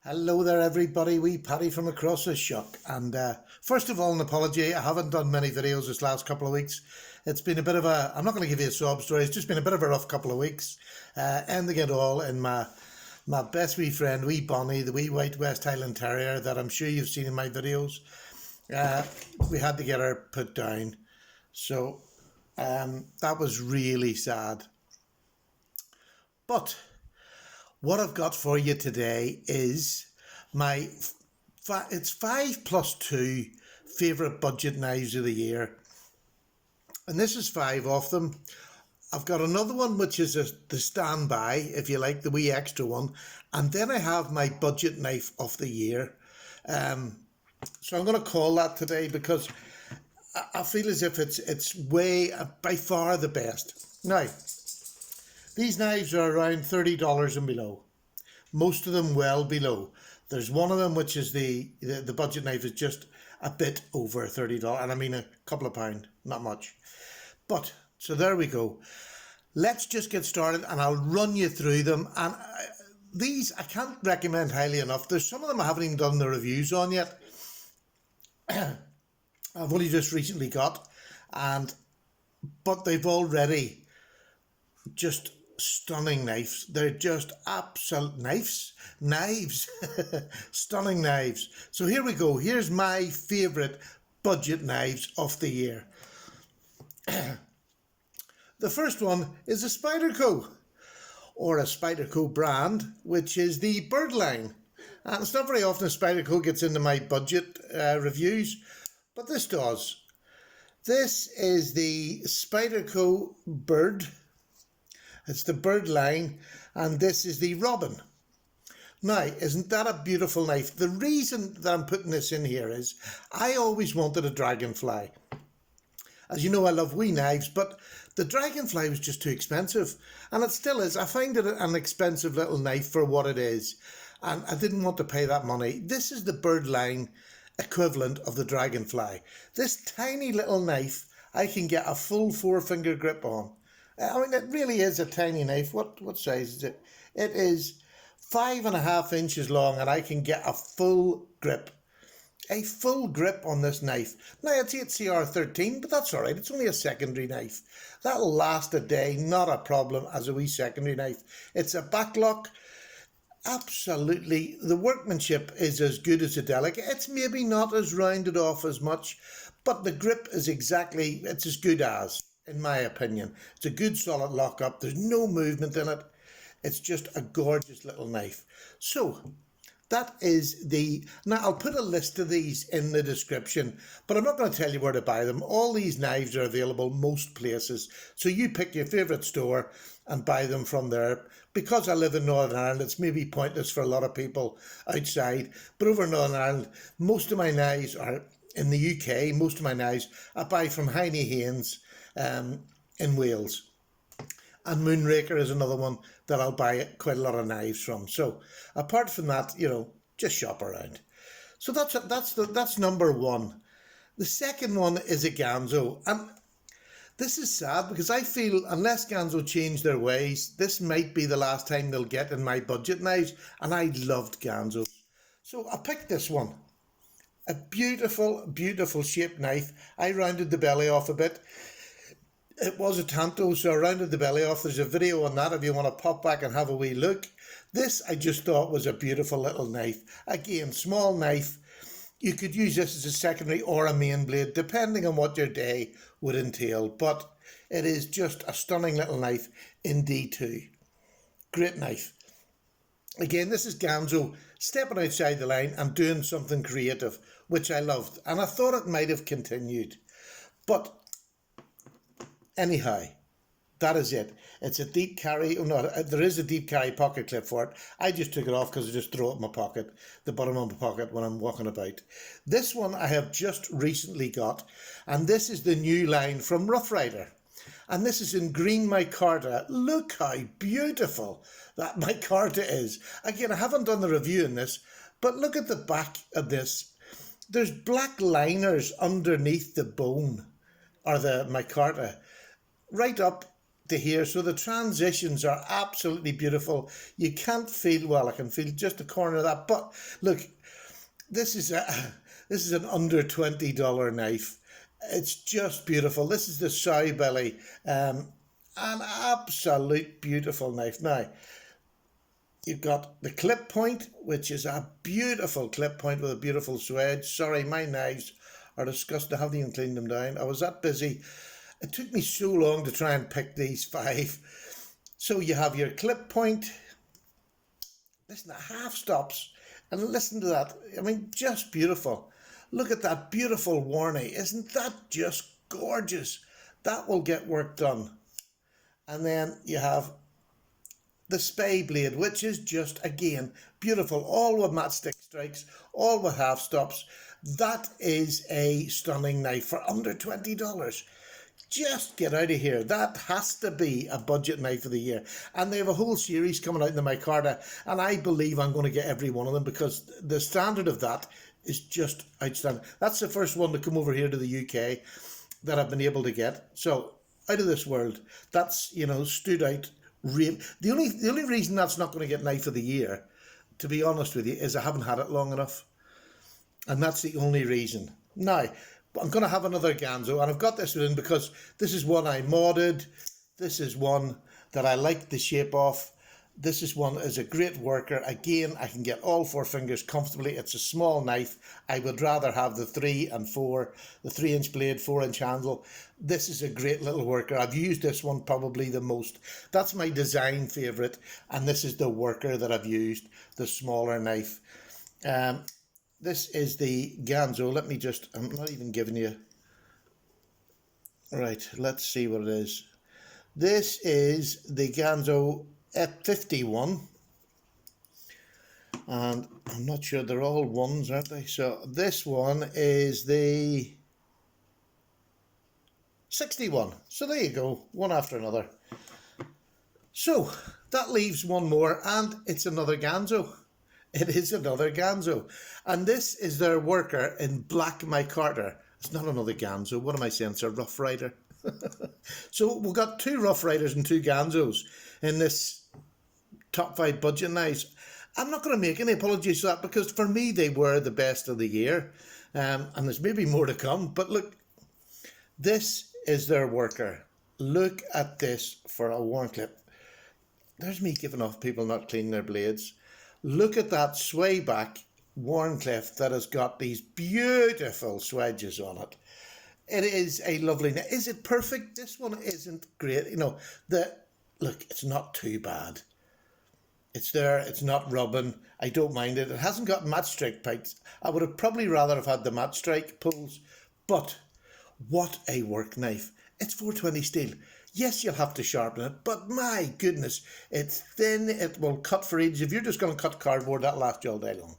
Hello there everybody, wee Paddy from across the shuck, and first of all an apology. I haven't done many videos this last couple of weeks. It's been a bit of a, I'm not going to give you a sob story, it's just been a bit of a rough couple of weeks, ending it all in my best wee friend, wee Bonnie, the wee white West Highland Terrier that I'm sure you've seen in my videos. We had to get her put down, so that was really sad. But what I've got for you today is it's 5 plus 2 favourite budget knives of the year. And this is 5 of them. I've got another one which is the standby, if you like, the wee extra one. And then I have my budget knife of the year. So I'm going to call that today because I feel as if it's by far the best. Now, these knives are around $30 and below. Most of them well below. There's one of them which is the budget knife is just a bit over $30, and I mean a couple of pound, not much. But so there we go. Let's just get started, and I'll run you through them. And these I can't recommend highly enough. There's some of them I haven't even done the reviews on yet. I've only just recently got, but they've already just stunning knives. They're just absolute knives, stunning knives. So here we go. Here's my favourite budget knives of the year. The first one is a Spyderco, or a Spyderco brand, which is the Byrd line. And it's not very often a Spyderco gets into my budget reviews, but this does. This is the Spyderco Byrd. It's the Byrd line, and this is the Robin. Now, isn't that a beautiful knife? The reason that I'm putting this in here is I always wanted a dragonfly. As you know, I love wee knives, but the dragonfly was just too expensive, and it still is. I find it an expensive little knife for what it is, and I didn't want to pay that money. This is the Byrd line equivalent of the dragonfly. This tiny little knife I can get a full 4-finger grip on. I mean, it really is a tiny knife. What size is it? It is 5.5 inches long, and I can get a full grip. A full grip on this knife. Now, it's HCR13, but that's all right. It's only a secondary knife. That'll last a day, not a problem as a wee secondary knife. It's a backlock. Absolutely. The workmanship is as good as a delicate. It's maybe not as rounded off as much, but the grip is it's as good as. In my opinion, it's a good solid lock-up. There's no movement in it. It's just a gorgeous little knife. So that is now I'll put a list of these in the description, but I'm not going to tell you where to buy them. All these knives are available most places. So you pick your favourite store and buy them from there. Because I live in Northern Ireland, it's maybe pointless for a lot of people outside, but over in Northern Ireland, most of my knives are in the UK. Most of my knives I buy from Heine Haynes in Wales, and Moonraker is another one that I'll buy quite a lot of knives from. So apart from that, just shop around. So that's number one. The second one is a Ganzo, and this is sad because I feel unless Ganzo change their ways, this might be the last time they'll get in my budget knives, and I loved Ganzo. So I picked this one. A beautiful, beautiful shaped knife. I rounded the belly off a bit. It was a Tanto, so I rounded the belly off. There's a video on that if you want to pop back and have a wee look. This I just thought was a beautiful little knife. Again, small knife. You could use this as a secondary or a main blade, depending on what your day would entail. But it is just a stunning little knife in D2. Great knife. Again, this is Ganzo stepping outside the line and doing something creative, which I loved. And I thought it might have continued. But anyhow, that is it. It's a deep carry. Oh no, there is a deep carry pocket clip for it. I just took it off because I just throw it in my pocket, the bottom of my pocket when I'm walking about. This one I have just recently got, and this is the new line from Rough Rider. And this is in green micarta. Look how beautiful that micarta is. Again, I haven't done the review in this, but look at the back of this. There's black liners underneath the bone, or the micarta, right up to here. So the transitions are absolutely beautiful. You can't feel, well, I can feel just the corner of that. But look, this is an under $20 knife. It's just beautiful. This is the sow belly. An absolute beautiful knife. Now, you've got the clip point, which is a beautiful clip point with a beautiful swedge. Sorry, my knives are disgusting. I haven't even cleaned them down. I was that busy. It took me so long to try and pick these 5. So you have your clip point. Listen, half stops. And listen to that. I mean, just beautiful. Look at that beautiful warnie. Isn't that just gorgeous? That will get work done. And then you have the spay blade, which is just, again, beautiful. All with matchstick strikes, all with half stops. That is a stunning knife for under $20. Just get out of here. That has to be a budget knife of the year. And they have a whole series coming out in the micarta, and I believe I'm going to get every one of them because the standard of that is just outstanding. That's the first one to come over here to the UK that I've been able to get. So, out of this world. That's, stood out real. The only reason that's not going to get knife of the year, to be honest with you, is I haven't had it long enough. And that's the only reason. Now, I'm going to have another Ganzo, and I've got this one because this is one I modded. This is one that I like the shape of. This is one is a great worker. Again, I can get all 4 fingers comfortably. It's a small knife. I would rather have the 3 and 4, the 3-inch blade, 4-inch handle. This is a great little worker. I've used this one probably the most. That's my design favourite, and this is the worker that I've used, the smaller knife. This is the Ganzo. I'm not even giving you. Right, let's see what it is. This is the Ganzo F51. And I'm not sure, they're all ones, aren't they? So this one is the 61. So there you go, one after another. So that leaves one more, and it's another Ganzo. It is another Ganzo. And this is their worker in black micarta. It's not another Ganzo. What am I saying? It's a Rough Rider. So we've got 2 Rough Riders and 2 Ganzos in this top 5 budget knives. I'm not going to make any apologies for that because for me they were the best of the year. And there's maybe more to come. But look, this is their worker. Look at this for a worn clip. There's me giving off people not cleaning their blades. Look at that sway back Warncliffe that has got these beautiful swedges on it. It is a lovely. Is it perfect? This one isn't great. Look, it's not too bad. It's there. It's not rubbing. I don't mind it. It hasn't got match strike pikes. I would have probably rather have had the match strike pulls. But what a work knife. It's 420 steel. Yes, you'll have to sharpen it, but my goodness, it's thin, it will cut for ages. If you're just going to cut cardboard, that'll last you all day long.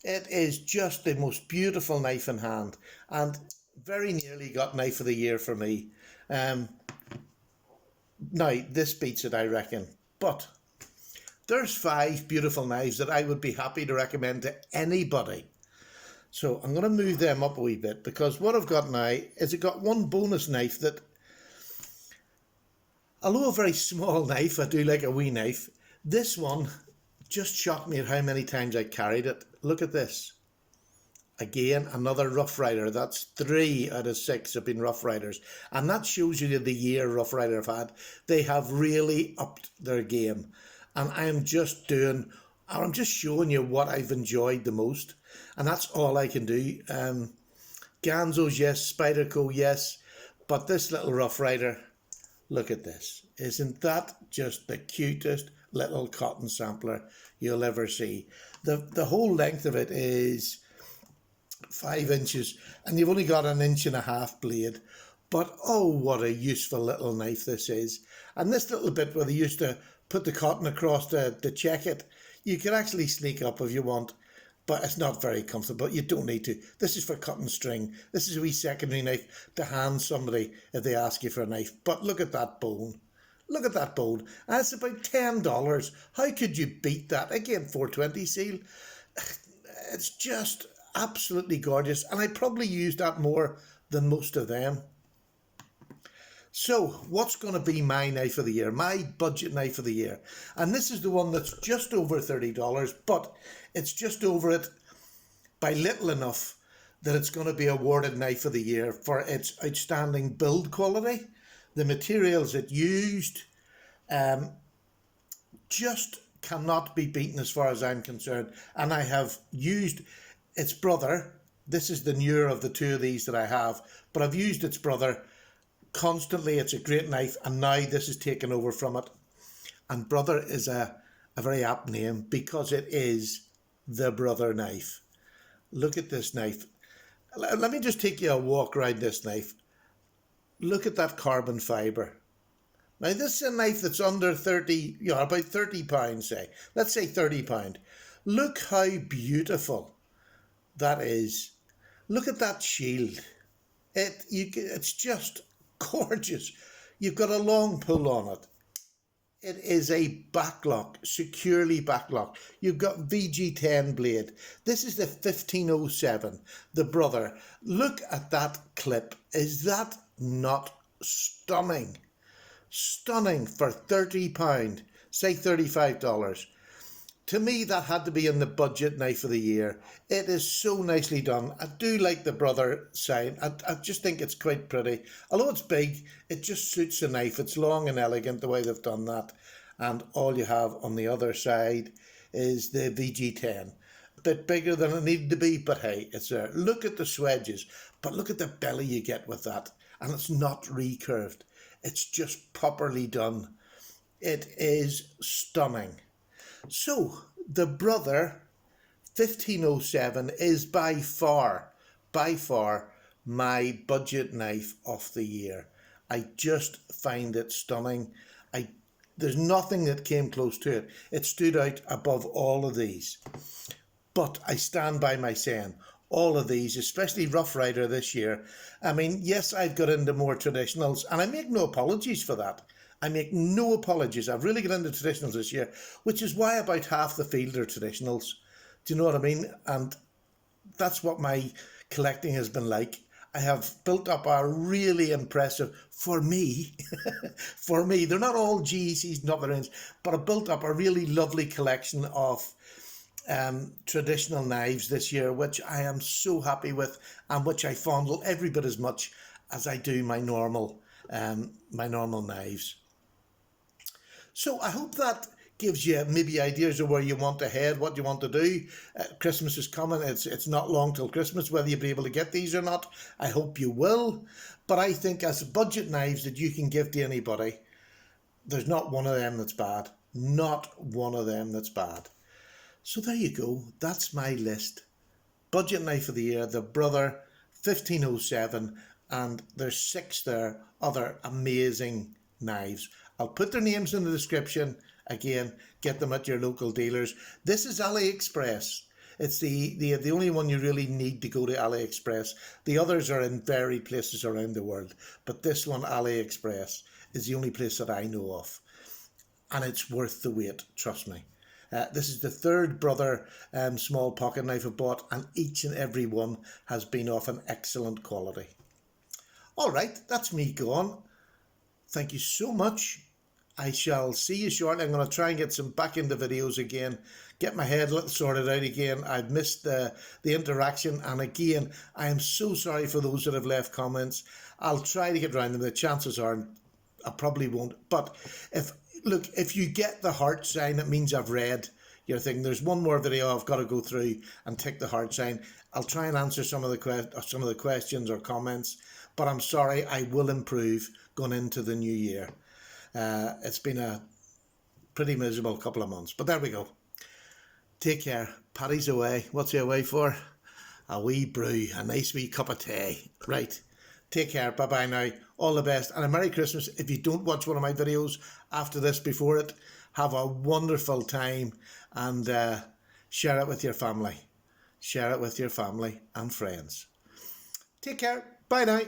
It is just the most beautiful knife in hand, and very nearly got knife of the year for me. Now, this beats it, I reckon. But there's 5 beautiful knives that I would be happy to recommend to anybody. So I'm going to move them up a wee bit, because what I've got now is I've got one bonus knife that, although a very small knife, I do like a wee knife. This one just shocked me at how many times I carried it. Look at this. Again, another Rough Rider. That's 3 out of 6 have been Rough Riders. And that shows you the year Rough Rider have had. They have really upped their game. And I'm just showing you what I've enjoyed the most. And that's all I can do. Ganzos, yes. Spyderco, yes. But this little Rough Rider, look at this. Isn't that just the cutest little cotton sampler you'll ever see? The whole length of it is 5 inches, and you've only got 1.5 inch blade. But oh, what a useful little knife this is. And this little bit where they used to put the cotton across to check it, you can actually sneak up if you want, but it's not very comfortable. You don't need to. This is for cutting string. This is a wee secondary knife to hand somebody if they ask you for a knife. But look at that bone. Look at that bone. And it's about $10. How could you beat that? Again, 420 seal. It's just absolutely gorgeous. And I probably use that more than most of them. So, what's going to be my knife of the year, my budget knife of the year? And this is the one that's just over $30, but it's just over it by little enough that it's going to be awarded knife of the year for its outstanding build quality. The materials it used just cannot be beaten as far as I'm concerned. And I have used its brother. This is the newer of the two of these that I have, but I've used its brother constantly. It's a great knife, and now this is taken over from it. And brother is a very apt name because it is the brother knife. Look at this knife. Let me just take you a walk around this knife. Look at that carbon fibre. Now this is a knife that's under 30, about £30, say. Let's say £30. Look how beautiful that is. Look at that shield. It's just gorgeous. You've got a long pull on it. It is a backlock, securely backlock. You've got VG10 blade. This is the 1507, the brother. Look at that clip. Is that not stunning? Stunning for £30, say $35. To me, that had to be in the budget knife of the year. It is so nicely done. I do like the brother sign. I just think it's quite pretty. Although it's big, it just suits the knife. It's long and elegant the way they've done that. And all you have on the other side is the VG10. A bit bigger than it needed to be, but hey, it's there. Look at the swedges, but look at the belly you get with that. And it's not recurved. It's just properly done. It is stunning. So, the brother 1507 is by far my budget knife of the year. I just find it stunning. There's nothing that came close to it. It stood out above all of these. But I stand by my saying, all of these, especially Rough Rider this year. I mean, yes, I've got into more traditionals, and I make no apologies for that. I make no apologies. I've really got into traditionals this year, which is why about half the field are traditionals. Do you know what I mean? And that's what my collecting has been like. I have built up a really impressive, for me, they're not all GECs and upper ends, but I built up a really lovely collection of traditional knives this year, which I am so happy with, and which I fondle every bit as much as I do my normal knives. So I hope that gives you maybe ideas of where you want to head, what you want to do. Christmas is coming. It's not long till Christmas, whether you'll be able to get these or not. I hope you will. But I think as budget knives that you can give to anybody, there's not one of them that's bad. Not one of them that's bad. So there you go. That's my list. Budget knife of the year, the brother 1507, and there's 6 there, other amazing knives. I'll put their names in the description. Again, get them at your local dealers. This is AliExpress. It's the only one you really need to go to AliExpress. The others are in varied places around the world. But this one, AliExpress, is the only place that I know of. And it's worth the wait, trust me. This is the 3rd brother small pocket knife I've bought, and each and every one has been of an excellent quality. All right, that's me gone. Thank you so much. I shall see you shortly. I'm going to try and get some back into videos again, get my head sorted out again. I've missed the interaction, and again, I am so sorry for those that have left comments. I'll try to get around them. The chances are I probably won't. But if you get the heart sign, it means I've read your thing. There's one more video I've got to go through and tick the heart sign. I'll try and answer some of the questions or comments, but I'm sorry, I will improve going into the new year. It's been a pretty miserable couple of months, but there we go. Take care. Paddy's away. What's he away for? A wee brew, a nice wee cup of tea. Right. Take care. Bye-bye now. All the best. And a Merry Christmas. If you don't watch one of my videos after this, before it, have a wonderful time, and share it with your family. Share it with your family and friends. Take care. Bye now.